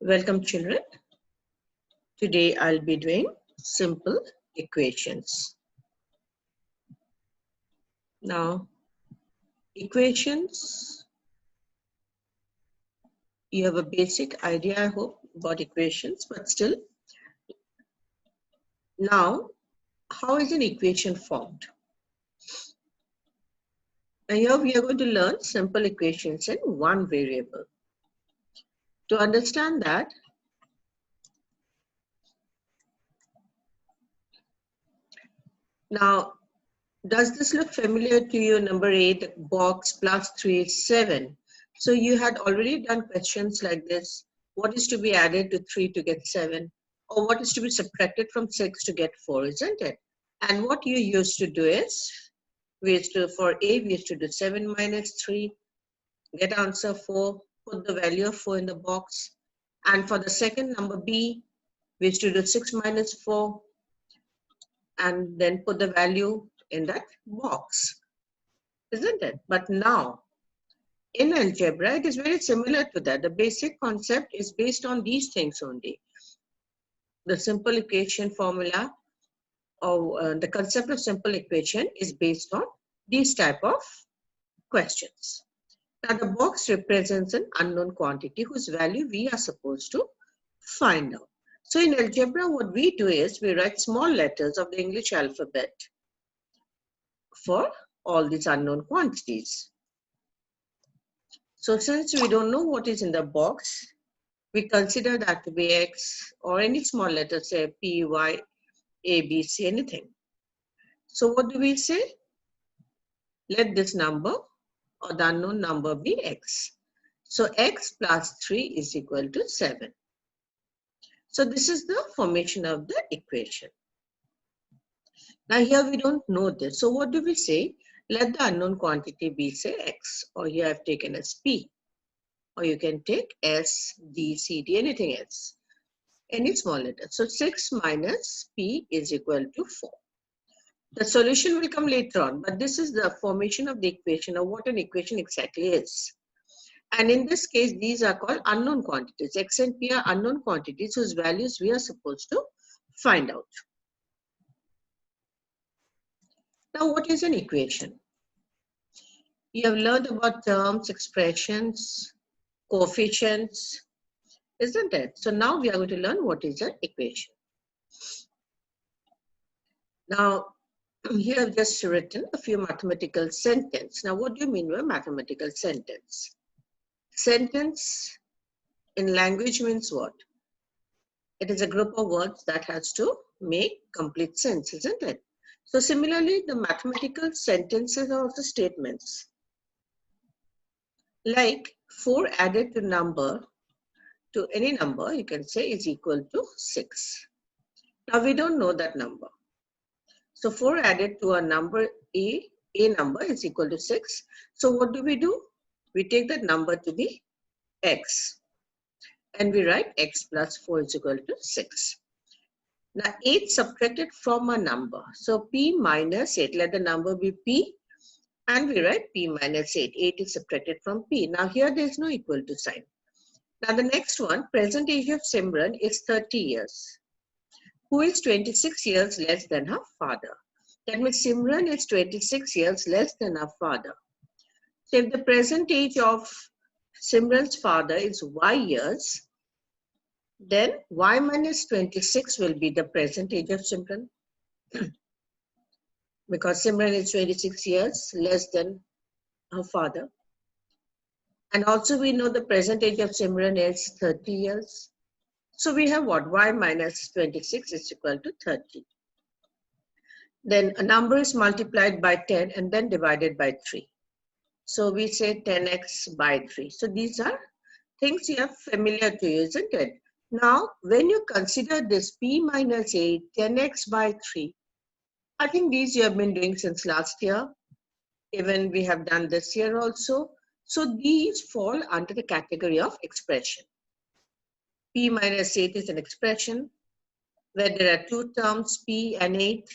Welcome children. Today I'll be doing simple equations. Now, equations, you have a basic idea, I hope, about equations, but still. Now, how is an equation formed? Now here we are going to learn simple equations in one variable. To understand that, now, does this look familiar to you? Number 8, box plus 3 is 7. So you had already done questions like this. What is to be added to 3 to get 7? Or what is to be subtracted from 6 to get 4, isn't it? And what you used to do is, for A, we used to do 7 minus 3, get answer 4, put the value of 4 in the box. And for the second number B, we used to do 6 minus 4, and then put the value in that box, isn't it? But now, in algebra, it is very similar to that. The basic concept is based on these things only. The simple equation formula, or the concept of simple equation is based on these type of questions. Now, the box represents an unknown quantity whose value we are supposed to find out. So, in algebra, what we do is we write small letters of the English alphabet for all these unknown quantities. So since we don't know what is in the box, we consider that to be X or any small letter, say P, Y, A, B, C, anything. So what do we say? Let this number or the unknown number be X. So X plus 3 is equal to 7. So this is the formation of the equation. Now here we don't know this. So what do we say? Let the unknown quantity be, say, X, or here I've taken as P. Or you can take S, D, C, D, anything else, any small letter. So 6 minus P is equal to 4. The solution will come later on, but this is the formation of the equation, or what an equation exactly is. And in this case, these are called unknown quantities. X and P are unknown quantities whose values we are supposed to find out. Now, what is an equation? You have learned about terms, expressions, coefficients, isn't it? So now we are going to learn what is an equation. Now, here I've just written a few mathematical sentences. Now, what do you mean by mathematical sentence? Sentence in language means what? It is a group of words that has to make complete sense, isn't it? So similarly, the mathematical sentences are also statements. Like 4 added to any number, you can say is equal to 6. Now, we don't know that number. So 4 added to a number A number is equal to 6. So what do? We take that number to be X. And we write X plus 4 is equal to 6. Now 8 subtracted from a number. So P minus 8, let the number be P. And we write P minus 8. 8 is subtracted from P. Now here there is no equal to sign. Now the next one, present age of Simran is 30 years. Who is 26 years less than her father. That means Simran is 26 years less than her father. So if the present age of Simran's father is Y years, then Y minus 26 will be the present age of Simran. Because Simran is 26 years less than her father. And also we know the present age of Simran is 30 years. So we have what? Y minus 26 is equal to 30. Then a number is multiplied by 10 and then divided by 3. So we say 10x by 3. So these are things you are familiar to you, isn't it? Now, when you consider this P minus 8, 10x by 3, I think these you have been doing since last year. Even we have done this year also. So these fall under the category of expression. P minus 8 is an expression where there are two terms, P and 8.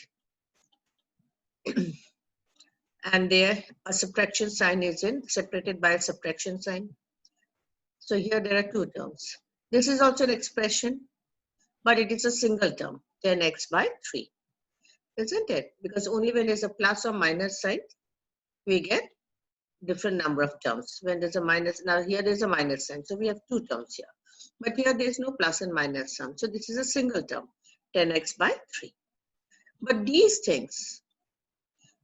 And there a subtraction sign is separated by a subtraction sign. So here there are two terms. This is also an expression, but it is a single term, 10x by 3, isn't it? Because only when there's a plus or minus sign, we get different number of terms. When there's a minus, now here there's a minus sign, so we have two terms here. But here there's no plus and minus sum, so this is a single term, 10x by 3. But these things,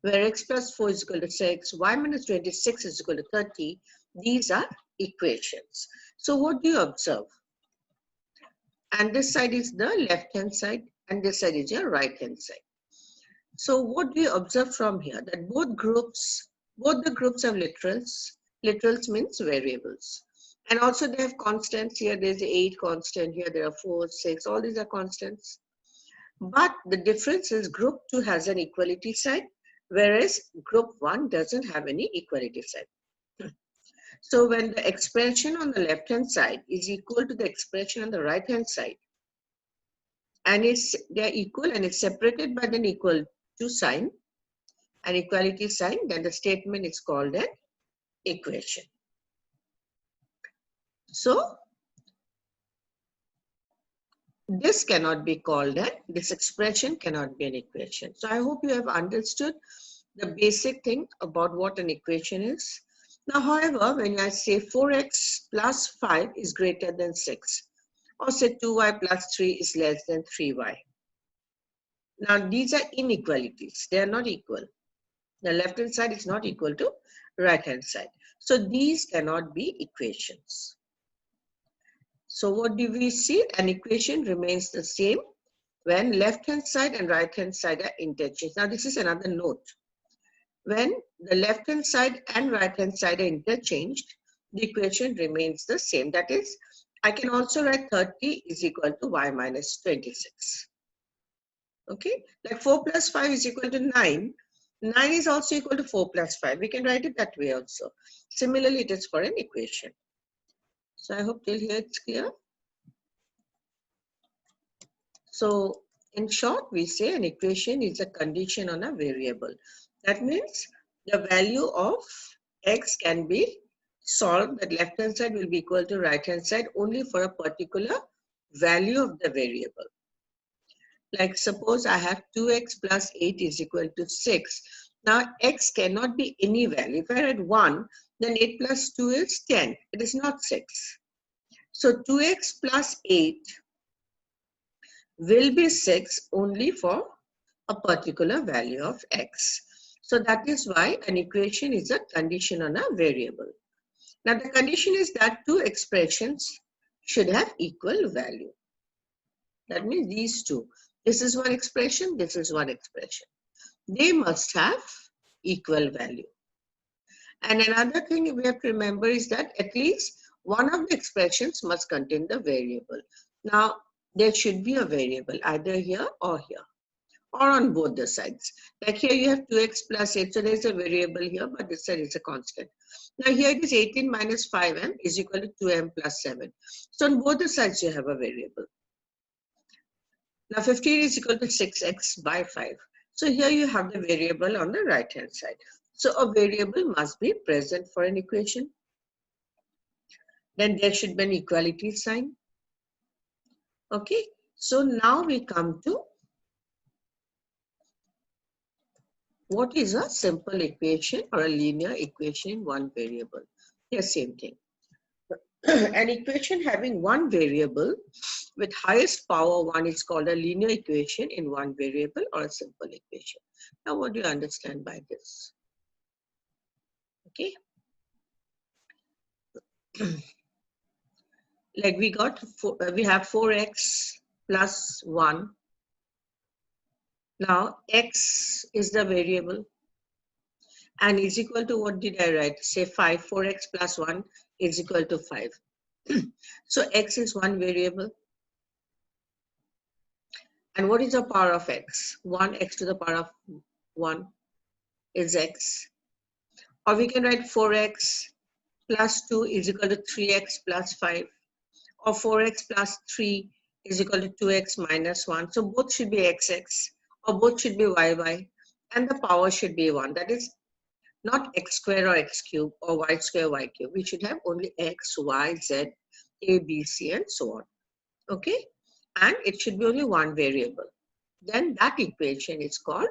where x plus 4 is equal to 6, y minus 26 is equal to 30, these are equations. So what do you observe? And this side is the left-hand side, and this side is your right-hand side. So what do you observe from here? That both the groups have literals. Literals means variables. And also they have constants. Here there's 8 constant, here there are 4, 6, all these are constants. But the difference is group 2 has an equality sign, whereas group 1 doesn't have any equality sign. So when the expression on the left-hand side is equal to the expression on the right-hand side, and they're equal and it's separated by an equal to sign, an equality sign, then the statement is called an equation. So this cannot be called this expression cannot be an equation. So I hope you have understood the basic thing about what an equation is. Now, however, when I say 4x plus 5 is greater than 6, or say 2y plus 3 is less than 3y. Now, these are inequalities. They are not equal. The left-hand side is not equal to right-hand side. So these cannot be equations. So what do we see? An equation remains the same when left-hand side and right-hand side are interchanged. Now, this is another note. When the left-hand side and right-hand side are interchanged, the equation remains the same. That is, I can also write 30 is equal to y minus 26. Okay, like 4 plus 5 is equal to 9. 9 is also equal to 4 plus 5. We can write it that way also. Similarly, it is for an equation. So I hope till here it's clear. So in short, we say an equation is a condition on a variable. That means the value of x can be solved, that left hand side will be equal to right hand side only for a particular value of the variable. Like suppose I have 2x plus 8 is equal to 6. Now x cannot be any value. If I write 1, then 8 plus 2 is 10. It is not 6. So 2x plus 8 will be 6 only for a particular value of x. So that is why an equation is a condition on a variable. Now the condition is that two expressions should have equal value. That means these two. This is one expression, this is one expression. They must have equal value. And another thing we have to remember is that at least one of the expressions must contain the variable. Now, there should be a variable either here or here, or on both the sides. Like here you have 2x plus 8, so there is a variable here, but this side is a constant. Now here it is 18 minus 5m is equal to 2m plus 7. So on both the sides you have a variable. Now 15 is equal to 6x by 5. So here you have the variable on the right hand side. So a variable must be present for an equation. Then there should be an equality sign. Okay, so now we come to what is a simple equation or a linear equation in one variable. Here same thing. An equation having one variable with highest power 1 is called a linear equation in one variable or a simple equation. Now what do you understand by this? Okay. Like we have 4x plus 1. Now x is the variable and is equal to, what did I write? Say 5, 4x plus 1 is equal to 5. So x is one variable. And what is the power of x? 1x to the power of 1 is x. Or we can write 4x plus 2 is equal to 3x plus 5. Or 4x plus 3 is equal to 2x minus 1. So both should be xx or both should be yy. And the power should be 1. That is not x square or x cube or y square y cube. We should have only x, y, z A, B, C, and so on. Okay, and it should be only one variable. Then that equation is called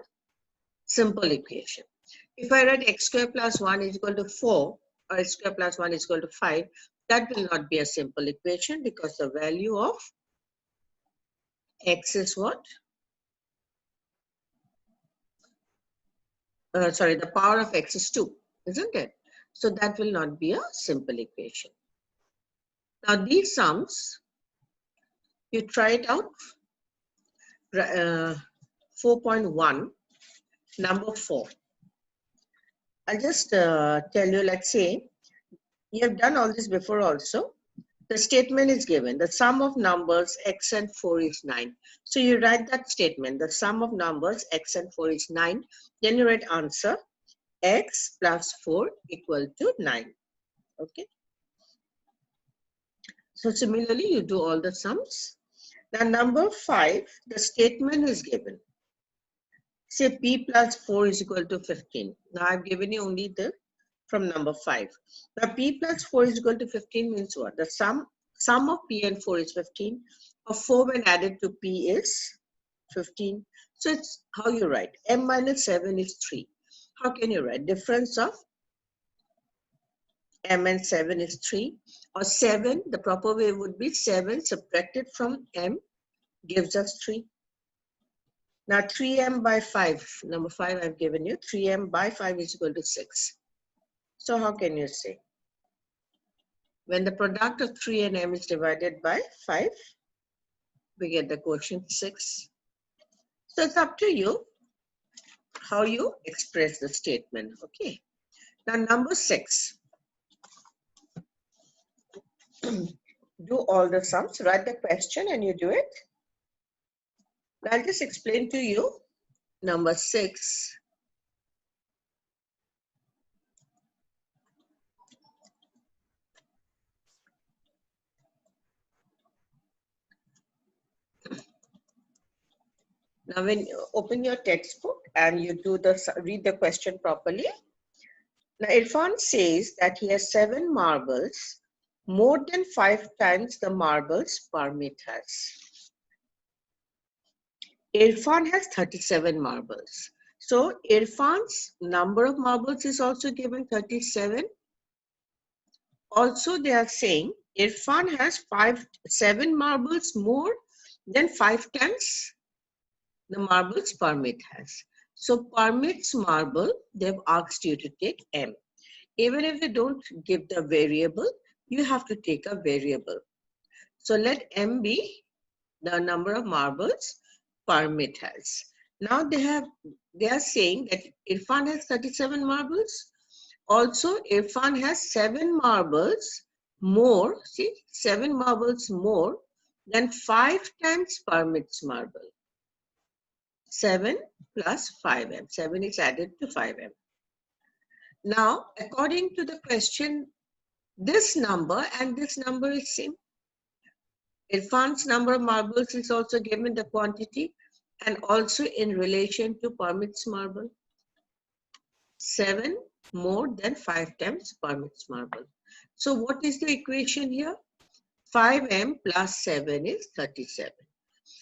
simple equation. If I write x square plus 1 is equal to 4 or x square plus 1 is equal to 5, that will not be a simple equation because the value of x is what? The power of x is 2, isn't it? So that will not be a simple equation. Now these sums, you try it out. 4.1, number 4. I'll just tell you, let's say, you have done all this before also. The statement is given, the sum of numbers x and 4 is 9. So you write that statement, the sum of numbers x and 4 is 9. Then you write answer, x plus 4 equal to 9. Okay. So similarly, you do all the sums. Now number 5, the statement is given. Say p plus 4 is equal to 15. Now I've given you only the from number 5. Now p plus 4 is equal to 15 means what? The sum of p and 4 is 15. Or 4 when added to p is 15. So it's how you write. M minus 7 is 3. How can you write? Difference of m and 7 is 3. Or 7, the proper way would be 7 subtracted from m gives us 3. Now 3m by 5, number 5 I've given you, 3m by 5 is equal to 6. So how can you say? When the product of 3 and m is divided by 5, we get the quotient 6. So it's up to you how you express the statement. Okay. Now number 6. Do all the sums, write the question and you do it. Now I'll just explain to you number 6. Now when you open your textbook and you do read the question properly. Now Irfan says that he has 7 marbles, more than 5 times the marbles Parmit has. Irfan has 37 marbles. So Irfan's number of marbles is also given 37. Also they are saying Irfan has 7 marbles more than 5 times the marbles Parmit has. So Parmit's marble, they've asked you to take M. Even if they don't give the variable, you have to take a variable. So let M be the number of marbles Parmit has. Now they are saying that Irfan has 37 marbles. Also, Irfan has 7 marbles more, see, 7 marbles more than 5 times Parmit's marble. 7 plus 5m. 7 is added to 5m. Now, according to the question, this number and this number is same. Irfan's number of marbles is also given the quantity and also in relation to Parmit's marble. 7 more than 5 times Parmit's marble. So what is the equation here? 5m plus 7 is 37.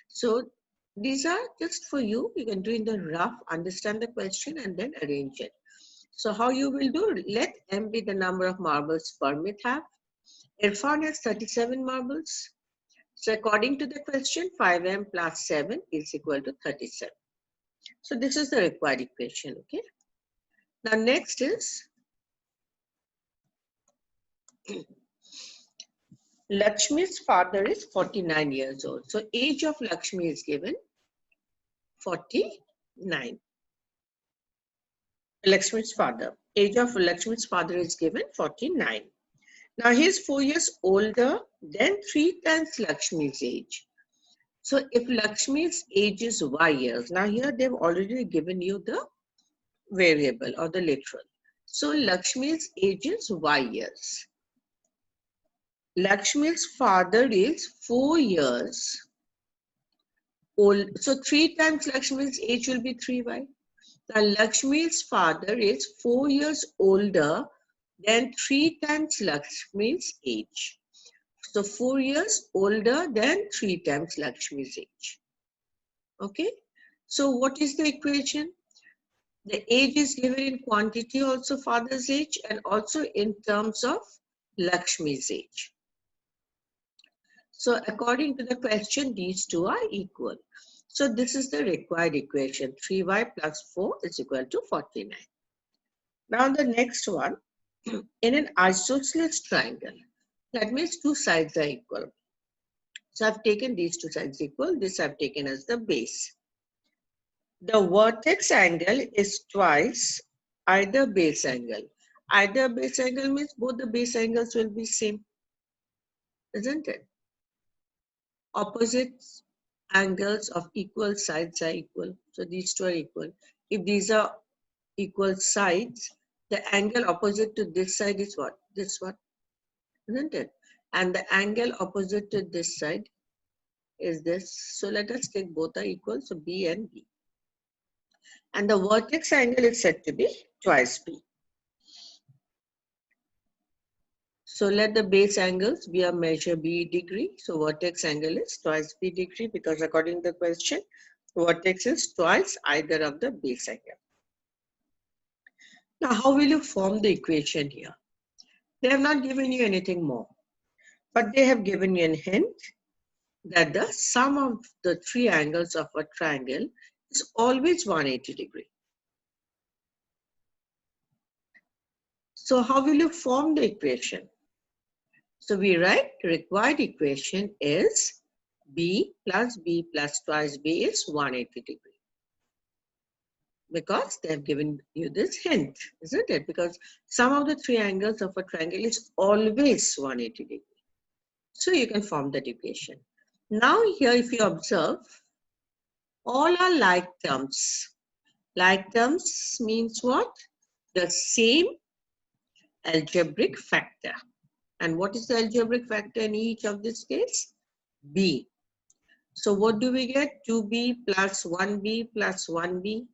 So these are just for you. You can do in the rough, understand the question and then arrange it. So how you will do? Let m be the number of marbles Parmit have. Irfan has 37 marbles. So according to the question, 5m plus 7 is equal to 37. So this is the required equation, okay? Now next is Lakshmi's father is 49 years old. So age of Lakshmi is given 49. Lakshmi's father. Age of Lakshmi's father is given 49. Now he is 4 years older than 3 times Lakshmi's age. So if Lakshmi's age is y years, now here they've already given you the variable or the literal. So Lakshmi's age is y years. Lakshmi's father is 4 years old. So 3 times Lakshmi's age will be 3y. Now Lakshmi's father is 4 years older than 3 times Lakshmi's age. So 4 years older than 3 times Lakshmi's age. Okay. So what is the equation? The age is given in quantity also, father's age, and also in terms of Lakshmi's age. So according to the question, these two are equal. So this is the required equation. 3y plus 4 is equal to 49. Now the next one, in an isosceles triangle, that means two sides are equal. So I've taken these two sides equal. This I've taken as the base. The vertex angle is twice either base angle. Either base angle means both the base angles will be same, isn't it? Opposite angles of equal sides are equal. So these two are equal. If these are equal sides, the angle opposite to this side is what? This one, isn't it? And the angle opposite to this side is this. So let us take both are equal. So B and B. And the vertex angle is said to be twice B. So let the base angles be a measure B degree. So vertex angle is twice B degree because according to the question, vertex is twice either of the base angle. Now how will you form the equation here? They have not given you anything more, but they have given you a hint that the sum of the three angles of a triangle is always 180 degree. So how will you form the equation? So we write required equation is B plus twice B is 180 degree. Because they have given you this hint, isn't it? Because sum of the three angles of a triangle is always 180 degree. So you can form that equation. Now here if you observe, all are like terms. Like terms means what? The same algebraic factor. And what is the algebraic factor in each of this case? B. So what do we get? 2b plus 1b plus 1b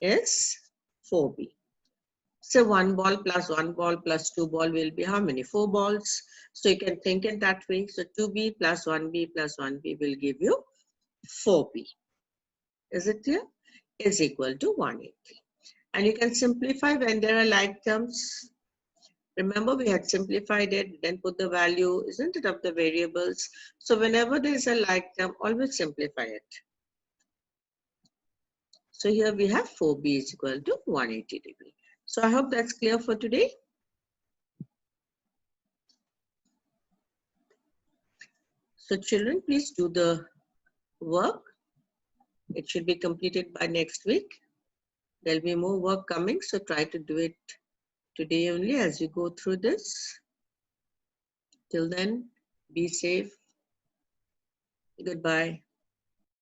is 4b. So 1 ball plus 1 ball plus 2 ball will be how many? 4 balls. So you can think it that way. So 2b plus 1b plus 1b will give you 4b. Is it clear? Is equal to 180. And you can simplify when there are like terms. Remember we had simplified it, then put the value, isn't it, of the variables. So whenever there is a like term, always simplify it. So here we have 4b is equal to 180 degree. So I hope that's clear for today. So children, please do the work. It should be completed by next week. There'll be more work coming, so try to do it today only as you go through this. Till then, be safe. Goodbye.